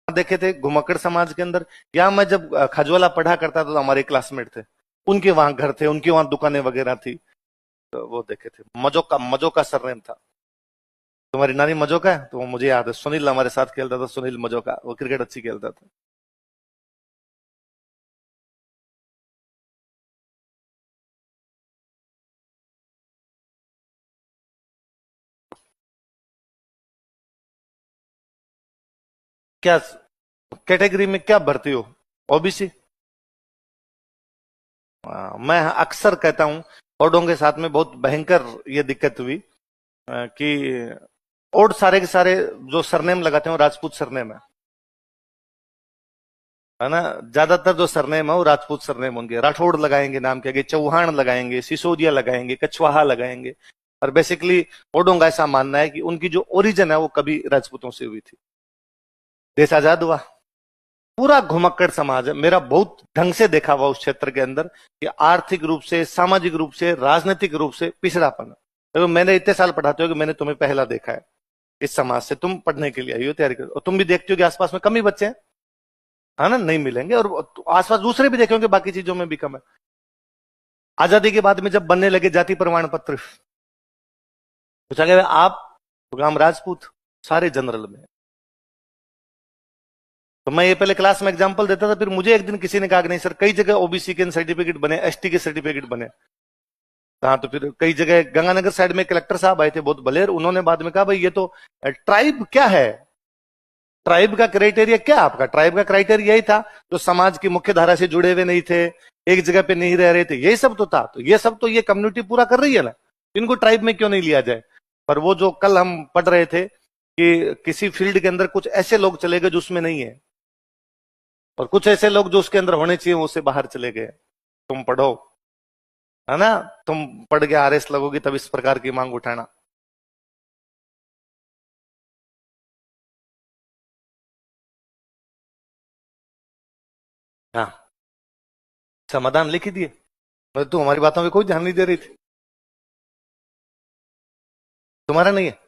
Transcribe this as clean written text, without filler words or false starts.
देखे थे घुमक्कड़ समाज के अंदर, या मैं जब खजवाला पढ़ा करता था तो हमारे क्लासमेट थे, उनके वहां घर थे, उनके वहां दुकानें वगैरह थी, तो वो देखे थे। मजो का सरनेम था। तुम्हारी नानी मजो का है, तो वो मुझे याद है, सुनील हमारे साथ खेलता था, सुनील मजो का, वो क्रिकेट अच्छी खेलता था। क्या कैटेगरी में क्या भर्ती हो? ओबीसी? मैं अक्सर कहता हूं, औडों के साथ में बहुत भयंकर ये दिक्कत हुई कि ओड सारे के सारे जो सरनेम लगाते हैं वो राजपूत सरनेम है ना। ज्यादातर जो सरनेम है वो राजपूत सरनेम होंगे, राठौड़ लगाएंगे नाम के आगे, चौहान लगाएंगे, सिसोदिया लगाएंगे, कछवाहा लगाएंगे। और बेसिकली ओडों का ऐसा मानना है कि उनकी जो ओरिजिन है वो कभी राजपूतों से हुई थी। देश आजाद हुआ, पूरा घुमक्कड़ समाज है, मेरा बहुत ढंग से देखा हुआ उस क्षेत्र के अंदर कि आर्थिक रूप से, सामाजिक रूप से, राजनीतिक रूप से पिछड़ापन है। तो मैंने इतने साल पढ़ाते हो कि मैंने तुम्हें पहला देखा है इस समाज से, तुम पढ़ने के लिए आई हो, तैयारी कर, और तुम भी देखते हो कि आसपास में कम ही बच्चे हैं, है ना, नहीं मिलेंगे, और आसपास दूसरे भी देखेंगे बाकी चीजों में भी कम है। आजादी के बाद में जब बनने लगे जाति प्रमाण पत्र, पूछा गया आप, तो हम राजपूत, सारे जनरल में। तो मैं ये पहले क्लास में एग्जांपल देता था, फिर मुझे एक दिन किसी ने कहा कि नहीं सर, कई जगह ओबीसी के सर्टिफिकेट बने, एसटी के सर्टिफिकेट बने। हाँ, तो फिर कई जगह गंगानगर साइड में कलेक्टर साहब आए थे बहुत बलेर, उन्होंने बाद में कहा भाई ये तो ट्राइब क्या है, ट्राइब का क्राइटेरिया क्या है आपका? ट्राइब का क्राइटेरिया यही था जो समाज की मुख्य धारा से जुड़े हुए नहीं थे, एक जगह पे नहीं रह रहे थे, यही सब तो था। तो ये सब तो ये कम्युनिटी पूरा कर रही है ना, इनको ट्राइब में क्यों नहीं लिया जाए? पर वो जो कल हम पढ़ रहे थे कि किसी फील्ड के अंदर कुछ ऐसे लोग चले गए जो उसमें नहीं है, और कुछ ऐसे लोग जो उसके अंदर होने चाहिए वो उससे बाहर चले गए। तुम पढ़ो, है ना, तुम पढ़ के आरएस लगोगी तब इस प्रकार की मांग उठाना। हाँ, समाधान लिख ही दिए। तू हमारी बातों में कोई ध्यान नहीं दे रही थी, तुम्हारा नहीं है।